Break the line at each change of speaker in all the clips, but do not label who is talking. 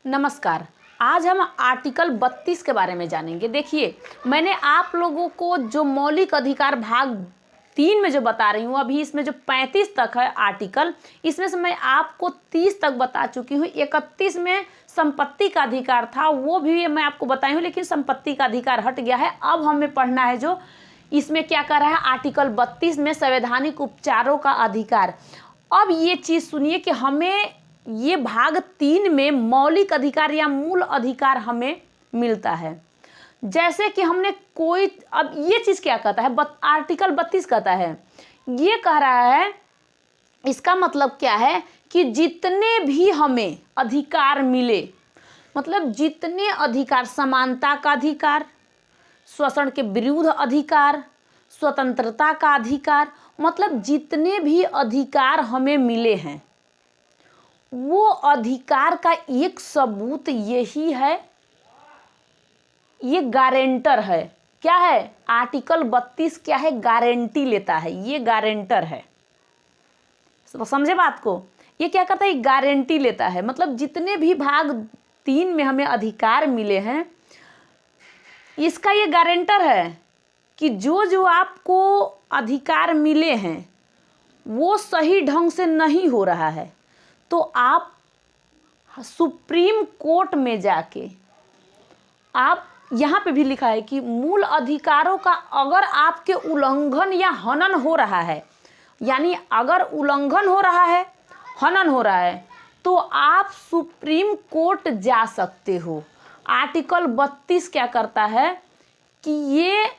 नमस्कार। आज हम आर्टिकल 32 के बारे में जानेंगे। देखिए, मैंने आप लोगों को जो मौलिक अधिकार भाग 3 में जो बता रही हूँ, अभी इसमें जो 35 तक है आर्टिकल, इसमें से मैं आपको 30 तक बता चुकी हूँ। 31 में संपत्ति का अधिकार था, वो भी मैं आपको बताई हूँ, लेकिन संपत्ति का अधिकार हट गया है। अब हमें पढ़ना है जो इसमें क्या कर रहा है, आर्टिकल 32 में संवैधानिक उपचारों का अधिकार। अब ये चीज़ सुनिए कि हमें ये भाग 3 में मौलिक अधिकार या मूल अधिकार हमें मिलता है। जैसे कि हमने कोई, अब ये चीज़ क्या कहता है, आर्टिकल 32 कहता है, ये कह रहा है, इसका मतलब क्या है कि जितने भी हमें अधिकार मिले, मतलब जितने अधिकार, समानता का अधिकार, शोषण के विरुद्ध अधिकार, स्वतंत्रता का अधिकार, मतलब जितने भी अधिकार हमें मिले हैं, वो अधिकार का एक सबूत यही है, ये गारंटर है। क्या है? आर्टिकल 32 क्या है? गारंटी लेता है, ये गारंटर है। समझे बात को? ये क्या करता है? गारंटी लेता है। मतलब जितने भी भाग 3 में हमें अधिकार मिले हैं, इसका ये गारंटर है कि जो जो आपको अधिकार मिले हैं वो सही ढंग से नहीं हो रहा है, तो आप सुप्रीम कोर्ट में जाके, आप यहाँ पे भी लिखा है कि मूल अधिकारों का अगर आपके उल्लंघन या हनन हो रहा है, यानी अगर उल्लंघन हो रहा है, हनन हो रहा है, तो आप सुप्रीम कोर्ट जा सकते हो। आर्टिकल 32 क्या करता है कि ये,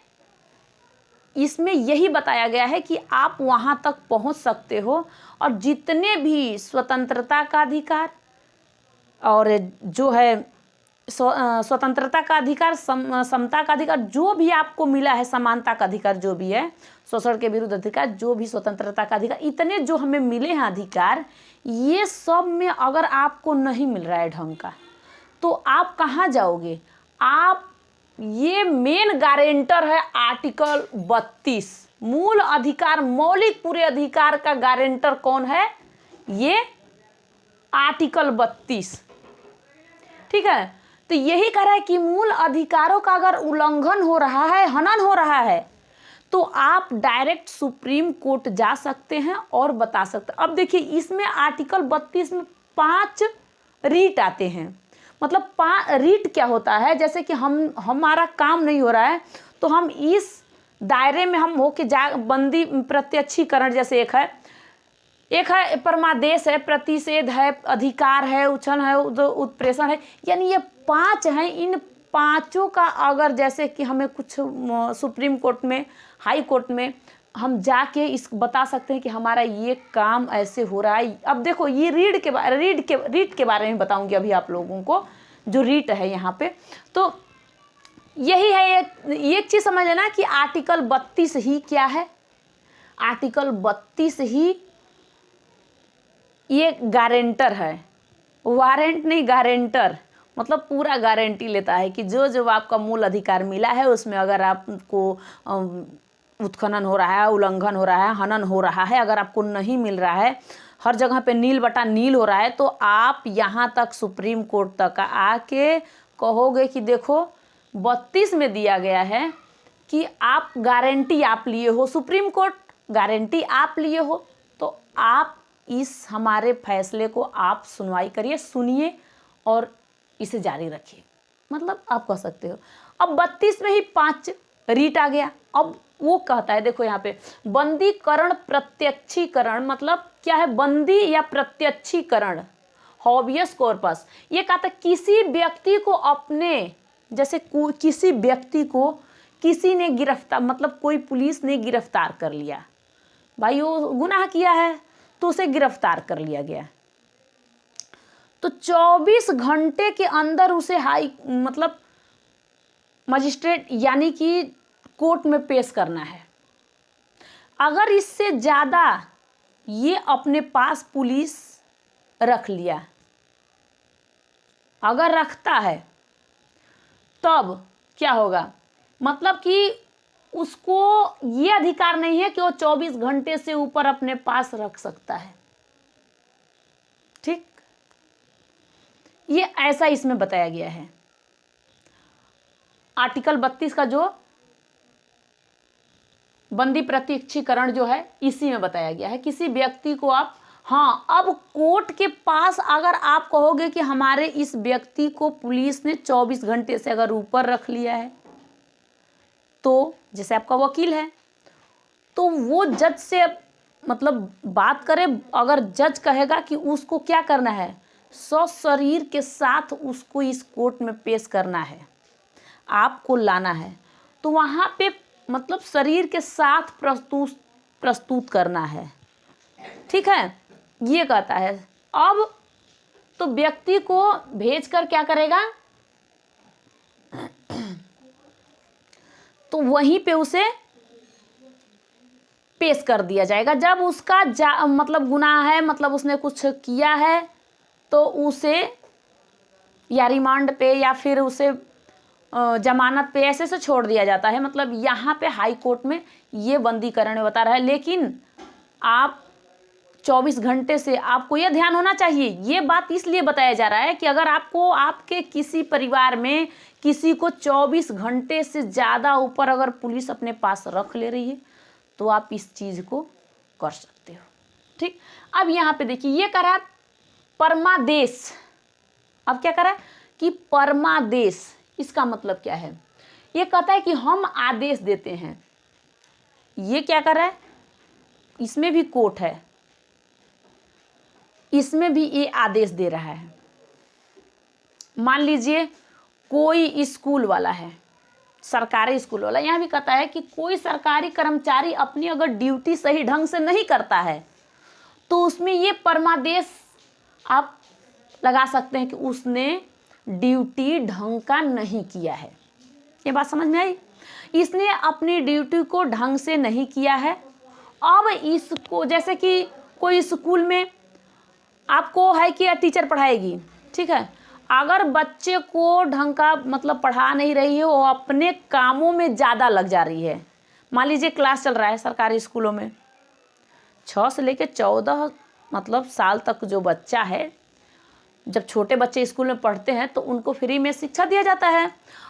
इसमें यही बताया गया है कि आप वहाँ तक पहुँच सकते हो, और जितने भी स्वतंत्रता का अधिकार और जो है स्वतंत्रता का अधिकार, समता का अधिकार, जो भी आपको मिला है, समानता का अधिकार जो भी है, शोषण के विरुद्ध अधिकार, जो भी स्वतंत्रता का अधिकार, इतने जो हमें मिले हैं अधिकार, ये सब में अगर आपको नहीं मिल रहा है ढंग का, तो आप कहाँ जाओगे? आप, ये मेन गारंटर है आर्टिकल 32, मूल अधिकार, मौलिक पूरे अधिकार का गारंटर कौन है? ये आर्टिकल 32। ठीक है, तो यही कह रहा है कि मूल अधिकारों का अगर उल्लंघन हो रहा है, हनन हो रहा है, तो आप डायरेक्ट सुप्रीम कोर्ट जा सकते हैं और बता सकते हैं। अब देखिए, इसमें आर्टिकल 32 में 5 रीट आते हैं। मतलब रीट क्या होता है? जैसे कि हमारा काम नहीं हो रहा है, तो हम इस दायरे में हम होके बंदी प्रत्यक्षीकरण, जैसे एक है परमादेश है, प्रतिषेध है, अधिकार है, उच्छन है, उत्प्रेषण है, यानी ये 5 हैं। इन 5 का अगर, जैसे कि हमें कुछ सुप्रीम कोर्ट में, हाई कोर्ट में हम जाके इस बता सकते हैं कि हमारा ये काम ऐसे हो रहा है। अब देखो, ये रीट के बारे में बताऊंगी अभी आप लोगों को, जो रीट है यहाँ पे। तो यही है, एक चीज़ समझ लेना कि आर्टिकल 32 ही क्या है, आर्टिकल 32 ही ये गारंटर है, वारंट नहीं, गारंटर। मतलब पूरा गारंटी लेता है कि जो जो आपका मूल अधिकार मिला है, उसमें अगर आपको उत्खनन हो रहा है, उल्लंघन हो रहा है, हनन हो रहा है, अगर आपको नहीं मिल रहा है, हर जगह पे नील बटा नील हो रहा है, तो आप यहाँ तक सुप्रीम कोर्ट तक आके कहोगे कि देखो 32 में दिया गया है कि आप गारंटी आप लिए हो, सुप्रीम कोर्ट गारंटी आप लिए हो, तो आप इस हमारे फैसले को आप सुनवाई करिए, सुनिए और इसे जारी रखिए। मतलब आप कह सकते हो। अब 32 में ही 5 रीट आ गया। अब वो कहता है, देखो यहाँ पे, बंदीकरण प्रत्यक्षीकरण, मतलब क्या है? बंदी या प्रत्यक्षीकरण, हॉबियस कॉर्पस। ये कहता है किसी व्यक्ति को अपने, जैसे किसी व्यक्ति को किसी ने गिरफ्तार, मतलब कोई पुलिस ने गिरफ्तार कर लिया, भाई वो गुनाह किया है, तो उसे गिरफ्तार कर लिया गया, तो 24 घंटे के अंदर उसे मतलब मजिस्ट्रेट यानी कि कोर्ट में पेश करना है। अगर इससे ज़्यादा ये अपने पास पुलिस रख लिया, अगर रखता है, तब क्या होगा? मतलब कि उसको ये अधिकार नहीं है कि वो 24 घंटे से ऊपर अपने पास रख सकता है। ठीक, ये ऐसा इसमें बताया गया है। आर्टिकल 32 का जो बंदी प्रत्यक्षीकरण जो है इसी में बताया गया है। किसी व्यक्ति को आप, हाँ, अब कोर्ट के पास अगर आप कहोगे कि हमारे इस व्यक्ति को पुलिस ने 24 घंटे से अगर ऊपर रख लिया है, तो जैसे आपका वकील है, तो वो जज से मतलब बात करे, अगर जज कहेगा कि उसको क्या करना है, सशरीर के साथ उसको इस कोर्ट में पेश करना है, आपको लाना है, तो वहाँ पे मतलब शरीर के साथ प्रस्तुत करना है, ठीक है, ये कहता है। अब तो व्यक्ति को भेजकर क्या करेगा, तो वहीं पे उसे पेश कर दिया जाएगा। जब उसका मतलब गुनाह है, मतलब उसने कुछ किया है, तो उसे या रिमांड पे या फिर उसे जमानत पे ऐसे से छोड़ दिया जाता है। मतलब यहाँ पे हाई कोर्ट में ये बंदीकरण में बता रहा है। लेकिन आप 24 घंटे से, आपको यह ध्यान होना चाहिए, ये बात इसलिए बताया जा रहा है कि अगर आपको आपके किसी परिवार में किसी को 24 घंटे से ज़्यादा ऊपर अगर पुलिस अपने पास रख ले रही है, तो आप इस चीज़ को कर सकते हो, ठीक। अब यहाँ पे देखिए, ये करा परमादेश। अब क्या करा कि परमादेश, इसका मतलब क्या है, ये कहता है कि हम आदेश देते हैं। ये क्या कर रहा है, इसमें भी कोर्ट है, इसमें भी ये आदेश दे रहा है। मान लीजिए कोई स्कूल वाला है, सरकारी स्कूल वाला, यहाँ भी कहता है कि कोई सरकारी कर्मचारी अपनी अगर ड्यूटी सही ढंग से नहीं करता है, तो उसमें ये परमादेश आप लगा सकते हैं कि उसने ड्यूटी ढंग का नहीं किया है। ये बात समझ में आई, इसने अपनी ड्यूटी को ढंग से नहीं किया है। अब इसको, जैसे कि कोई स्कूल में आपको है कि टीचर पढ़ाएगी, ठीक है, अगर बच्चे को ढंग का मतलब पढ़ा नहीं रही है, वो अपने कामों में ज़्यादा लग जा रही है। मान लीजिए क्लास चल रहा है सरकारी स्कूलों में, 6 से लेकर 14 मतलब साल तक जो बच्चा है, जब छोटे बच्चे स्कूल में पढ़ते हैं तो उनको फ्री में शिक्षा दिया जाता है।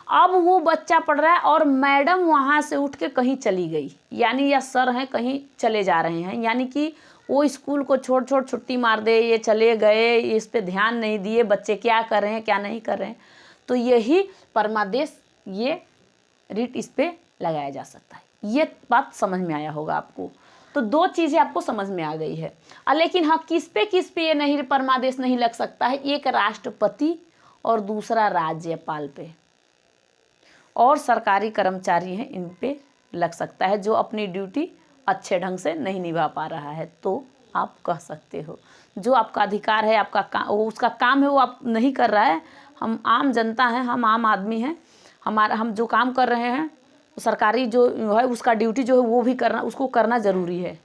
अब वो बच्चा पढ़ रहा है और मैडम वहाँ से उठ के कहीं चली गई, यानी या सर हैं कहीं चले जा रहे हैं, यानी कि वो स्कूल को छोड़ छुट्टी मार दे, ये चले गए, इस पे ध्यान नहीं दिए, बच्चे क्या कर रहे हैं क्या नहीं कर रहे हैं, तो यही परमादेश, ये रिट इस पे लगाया जा सकता है। ये बात समझ में आया होगा आपको। तो 2 चीज़ें आपको समझ में आ गई है। लेकिन हाँ, किस पे ये नहीं परमादेश नहीं लग सकता है, एक राष्ट्रपति और दूसरा राज्यपाल पे, और सरकारी कर्मचारी हैं इन पे लग सकता है, जो अपनी ड्यूटी अच्छे ढंग से नहीं निभा पा रहा है, तो आप कह सकते हो जो आपका अधिकार है, आपका उसका काम है वो आप नहीं कर रहा है। हम आम जनता हैं, हम आम आदमी हैं, हम जो काम कर रहे हैं सरकारी जो है उसका ड्यूटी जो है वो भी करना, उसको करना ज़रूरी है।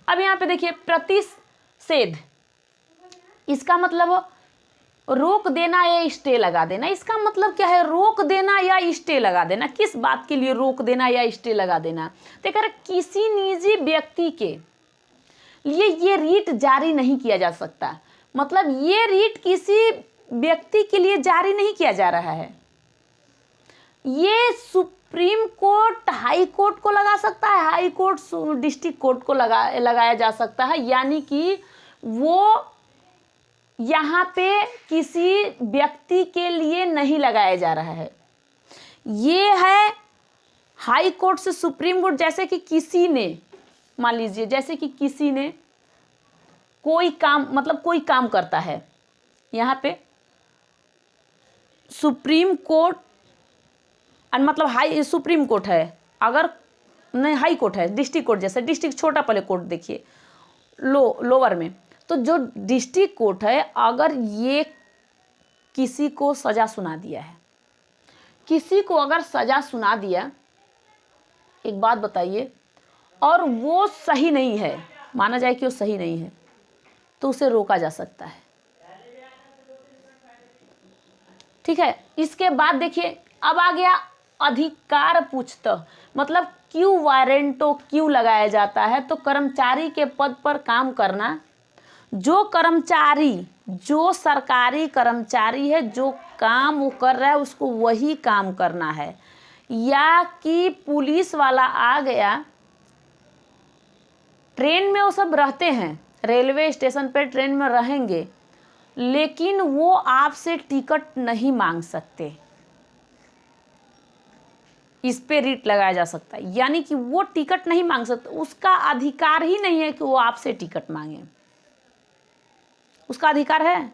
अब यहाँ पे देखिए प्रतिषेध, इसका मतलब रोक देना या स्टे लगा देना। इसका मतलब क्या है, रोक देना या स्टे लगा देना। किस बात के लिए रोक देना या स्टे लगा देना, तो अगर किसी निजी व्यक्ति के लिए ये रीट जारी नहीं किया जा सकता, मतलब ये रीट किसी व्यक्ति के लिए जारी नहीं किया जा रहा है, ये सुप्रीम कोर्ट हाई कोर्ट को लगा सकता है, हाई कोर्ट डिस्ट्रिक्ट कोर्ट को लगाया जा सकता है, यानी कि वो यहाँ पे किसी व्यक्ति के लिए नहीं लगाया जा रहा है। ये है हाई कोर्ट से सुप्रीम कोर्ट। जैसे कि किसी ने, मान लीजिए जैसे कि किसी ने कोई काम, मतलब कोई काम करता है, यहाँ पे सुप्रीम कोर्ट मतलब हाई सुप्रीम कोर्ट है, अगर नहीं हाई कोर्ट है, डिस्ट्रिक्ट कोर्ट, जैसे डिस्ट्रिक्ट छोटा पहले कोर्ट देखिए लोअर में, तो जो डिस्ट्रिक्ट कोर्ट है अगर ये किसी को सज़ा सुना दिया है, किसी को अगर सज़ा सुना दिया, एक बात बताइए, और वो सही नहीं है, माना जाए कि वो सही नहीं है, तो उसे रोका जा सकता है, ठीक है। इसके बाद देखिए अब आ गया अधिकार पूछता, मतलब क्यों वारंटो क्यों लगाया जाता है, तो कर्मचारी के पद पर काम करना जो सरकारी कर्मचारी है, जो काम वो कर रहा है उसको वही काम करना है। या कि पुलिस वाला आ गया, ट्रेन में वो सब रहते हैं, रेलवे स्टेशन पे ट्रेन में रहेंगे, लेकिन वो आपसे टिकट नहीं मांग सकते। इस पे रिट लगाया जा सकता है, यानी कि वो टिकट नहीं मांग सकते, उसका अधिकार ही नहीं है कि वो आपसे टिकट मांगे। उसका अधिकार है।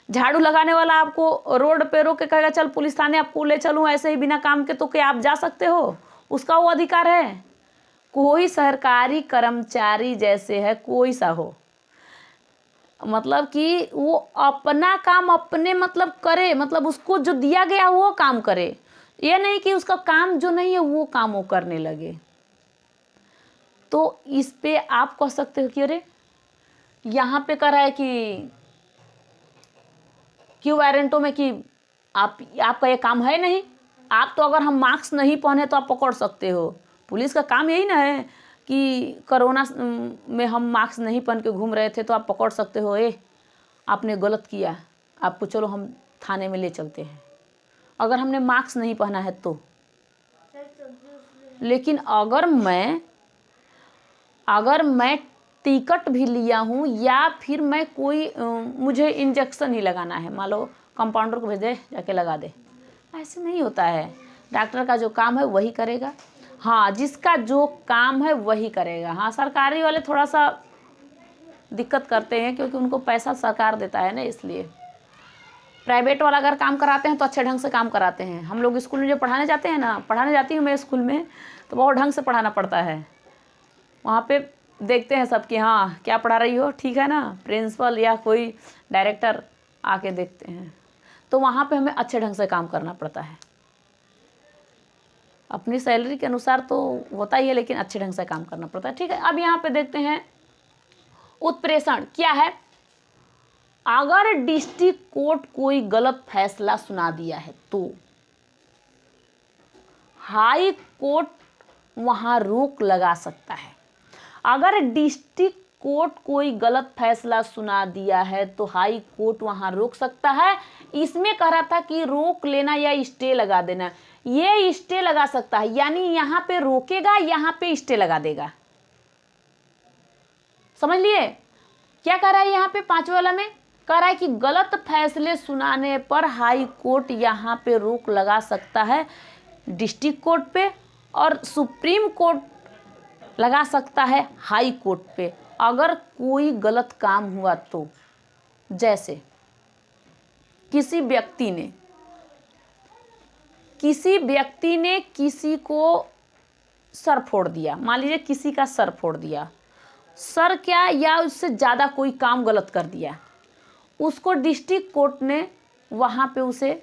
झाड़ू लगाने वाला आपको रोड पे रोक के कहेगा चल पुलिस थाने आपको ले चलूं ऐसे ही बिना काम के, तो क्या आप जा सकते हो? उसका वो अधिकार है। कोई सरकारी कर्मचारी जैसे है, कोई सा हो, मतलब कि वो अपना काम अपने मतलब करे, मतलब उसको जो दिया गया वो काम करे, ये नहीं कि उसका काम जो नहीं है वो काम वो करने लगे। तो इस पे आप कह सकते हो कि अरे यहाँ पे कह रहा है कि वारंटों में कि आपका ये काम है नहीं, आप तो अगर हम मास्क नहीं पहने तो आप पकड़ सकते हो। पुलिस का काम यही ना है कि कोरोना में हम मास्क नहीं पहन के घूम रहे थे तो आप पकड़ सकते हो, आपने गलत किया, आपको चलो हम थाने में ले चलते हैं, अगर हमने मास्क नहीं पहना है तो। लेकिन अगर मैं टिकट भी लिया हूँ या फिर मैं कोई मुझे इंजेक्शन ही लगाना है, मान लो कंपाउंडर को भेज दे जाके लगा दे, ऐसे नहीं होता है। डॉक्टर का जो काम है वही करेगा। हाँ, जिसका जो काम है वही करेगा। हाँ, सरकारी वाले थोड़ा सा दिक्कत करते हैं क्योंकि उनको पैसा सरकार देता है ना, इसलिए। प्राइवेट वाला अगर काम कराते हैं तो अच्छे ढंग से काम कराते हैं। हम लोग स्कूल में जो पढ़ाने जाते हैं ना, पढ़ाने जाती हूँ मैं स्कूल में, तो बहुत ढंग से पढ़ाना पड़ता है। वहाँ पे देखते हैं सब कि हाँ क्या पढ़ा रही हो, ठीक है ना, प्रिंसिपल या कोई डायरेक्टर आके देखते हैं, तो वहाँ पे हमें अच्छे ढंग से काम करना पड़ता है। अपनी सैलरी के अनुसार तो होता ही है, लेकिन अच्छे ढंग से काम करना पड़ता है। ठीक है, अब यहाँ पे देखते हैं उत्प्रेषण क्या है। अगर डिस्ट्रिक्ट कोर्ट कोई गलत फैसला सुना दिया है तो हाई कोर्ट वहां रोक लगा सकता है। अगर डिस्ट्रिक्ट कोर्ट कोई गलत फैसला सुना दिया है तो हाई कोर्ट वहां रोक सकता है। इसमें कह रहा था कि रोक लेना या स्टे लगा देना, ये स्टे लगा सकता है, यानी यहाँ पे रोकेगा, यहाँ पे स्टे लगा देगा। समझ लिए क्या कह रहा है यहाँ पे? पांचवें वाला में कह रहा है कि गलत फैसले सुनाने पर हाई कोर्ट यहाँ पे रोक लगा सकता है डिस्ट्रिक्ट कोर्ट पे, और सुप्रीम कोर्ट लगा सकता है हाई कोर्ट पे अगर कोई गलत काम हुआ तो। जैसे किसी व्यक्ति ने किसी को सर फोड़ दिया, मान लीजिए किसी का सर फोड़ दिया, सर क्या या उससे ज़्यादा कोई काम गलत कर दिया, उसको डिस्ट्रिक्ट कोर्ट ने वहाँ पे उसे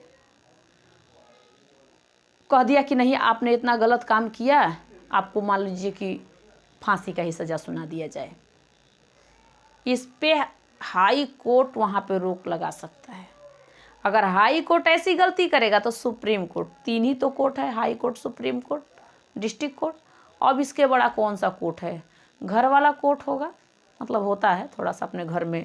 कह दिया कि नहीं आपने इतना गलत काम किया, आपको मान लीजिए कि फांसी का ही सज़ा सुना दिया जाए। इस पे हाई कोर्ट वहाँ पे रोक लगा सकता है। अगर हाई कोर्ट ऐसी गलती करेगा तो सुप्रीम कोर्ट, तीन ही तो कोर्ट है, high court, supreme court, district court. अब इसके बड़ा कौन सा कोर्ट है? घर वाला कोर्ट होगा, मतलब होता है थोड़ा सा अपने घर में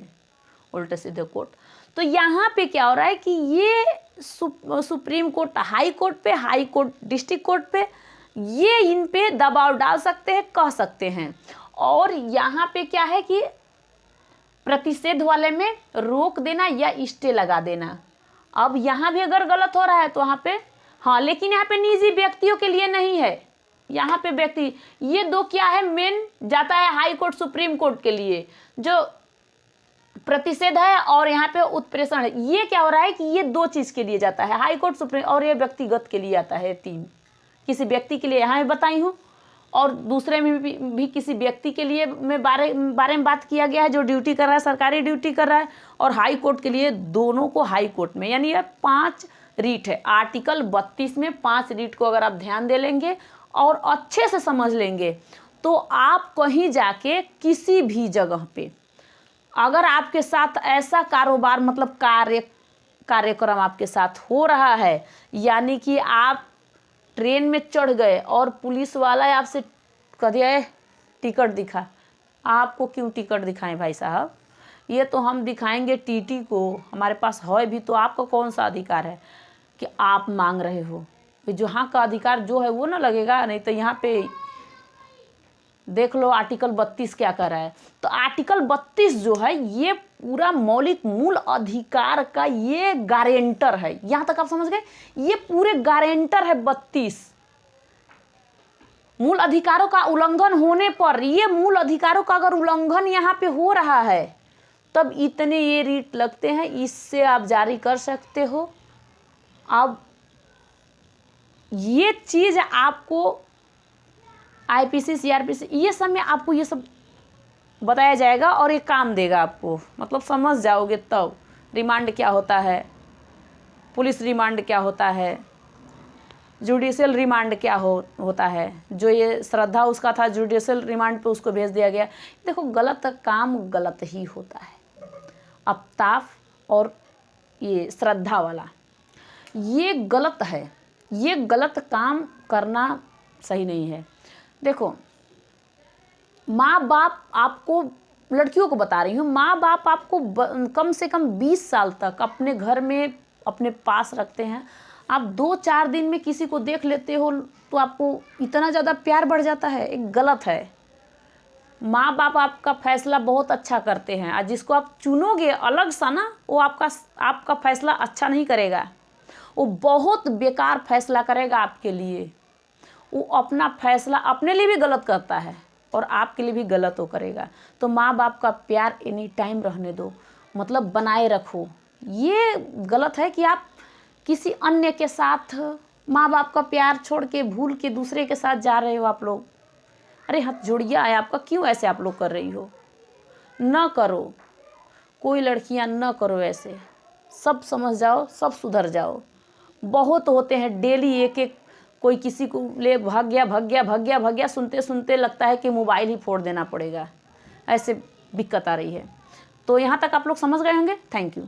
उल्टे सीधे कोर्ट। तो यहाँ पे क्या हो रहा है कि ये सुप्रीम कोर्ट, हाई कोर्ट पे, हाई कोर्ट डिस्ट्रिक्ट कोर्ट पे, ये इन पे दबाव डाल सकते हैं, कह सकते हैं। और यहाँ पे क्या है कि प्रतिषेध वाले में रोक देना या स्टे लगा देना। अब यहाँ भी अगर गलत हो रहा है तो वहाँ पे हाँ, लेकिन यहाँ पे निजी व्यक्तियों के लिए नहीं है। यहाँ पे व्यक्ति, ये दो क्या है, मेन जाता है हाई कोर्ट सुप्रीम कोर्ट के लिए, जो प्रतिषेध है और यहाँ पे उत्प्रेषण है। ये क्या हो रहा है कि ये दो चीज के लिए जाता है, हाई कोर्ट सुप्रीम, और ये व्यक्तिगत के लिए आता है, तीन किसी व्यक्ति के लिए यहाँ भी बताई हूँ, और दूसरे में भी किसी व्यक्ति के लिए में बारे में बात किया गया है जो ड्यूटी कर रहा है, सरकारी ड्यूटी कर रहा है, और हाई कोर्ट के लिए, दोनों को हाई कोर्ट में, यानी ये 5 रीट है। आर्टिकल 32 में 5 रीट को अगर आप ध्यान दे लेंगे और अच्छे से समझ लेंगे तो आप कहीं जाके किसी भी जगह पे अगर आपके साथ ऐसा कारोबार, मतलब कार्यक्रम आपके साथ हो रहा है, यानी कि आप ट्रेन में चढ़ गए और पुलिस वाला आपसे कह दिया टिकट दिखा, आपको क्यों टिकट दिखाएं भाई साहब? ये तो हम दिखाएंगे टीटी को, हमारे पास है भी, तो आपका कौन सा अधिकार है कि आप मांग रहे हो? ये जहाँ का अधिकार जो है वो ना लगेगा। नहीं तो यहाँ पे देख लो आर्टिकल 32 क्या कर रहा है। तो आर्टिकल 32 जो है ये पूरा मौलिक मूल अधिकार का ये गारंटर है। यहाँ तक आप समझ गए? ये पूरे गारंटर है 32। मूल अधिकारों का उल्लंघन होने पर, ये मूल अधिकारों का अगर उल्लंघन यहाँ पे हो रहा है तब इतने ये रीट लगते हैं, इससे आप जारी कर सकते हो। अब ये चीज़ आपको आईपीसी, सीआरपीसी, ये सब में आपको ये सब बताया जाएगा और ये काम देगा आपको, मतलब समझ जाओगे तब। रिमांड क्या होता है, पुलिस रिमांड क्या होता है, जुडिशियल रिमांड क्या होता है। जो ये श्रद्धा उसका था जुडिशियल रिमांड पे उसको भेज दिया गया। देखो गलत काम गलत ही होता है। आफ्ताब और ये श्रद्धा वाला ये गलत है, ये गलत काम करना सही नहीं है। देखो माँ बाप आपको, लड़कियों को बता रही हूँ, माँ बाप आपको कम से कम 20 साल तक अपने घर में अपने पास रखते हैं। आप 2-4 दिन में किसी को देख लेते हो तो आपको इतना ज़्यादा प्यार बढ़ जाता है, एक गलत है। माँ बाप आपका फैसला बहुत अच्छा करते हैं, और जिसको आप चुनोगे अलग सा ना, वो आपका फैसला अच्छा नहीं करेगा, वो बहुत बेकार फैसला करेगा आपके लिए। वो अपना फैसला अपने लिए भी गलत करता है और आपके लिए भी गलत वो करेगा। तो माँ बाप का प्यार एनी टाइम रहने दो, मतलब बनाए रखो। ये गलत है कि आप किसी अन्य के साथ माँ बाप का प्यार छोड़ के भूल के दूसरे के साथ जा रहे हो आप लोग। अरे हाथ जुड़िया है आपका, क्यों ऐसे आप लोग कर रही हो? न करो, कोई लड़कियां न करो ऐसे। सब समझ जाओ, सब सुधर जाओ। बहुत होते हैं डेली एक एक, कोई किसी को ले भाग गया, सुनते सुनते लगता है कि मोबाइल ही फोड़ देना पड़ेगा। ऐसे दिक्कत आ रही है। तो यहाँ तक आप लोग समझ गए होंगे। Thank you.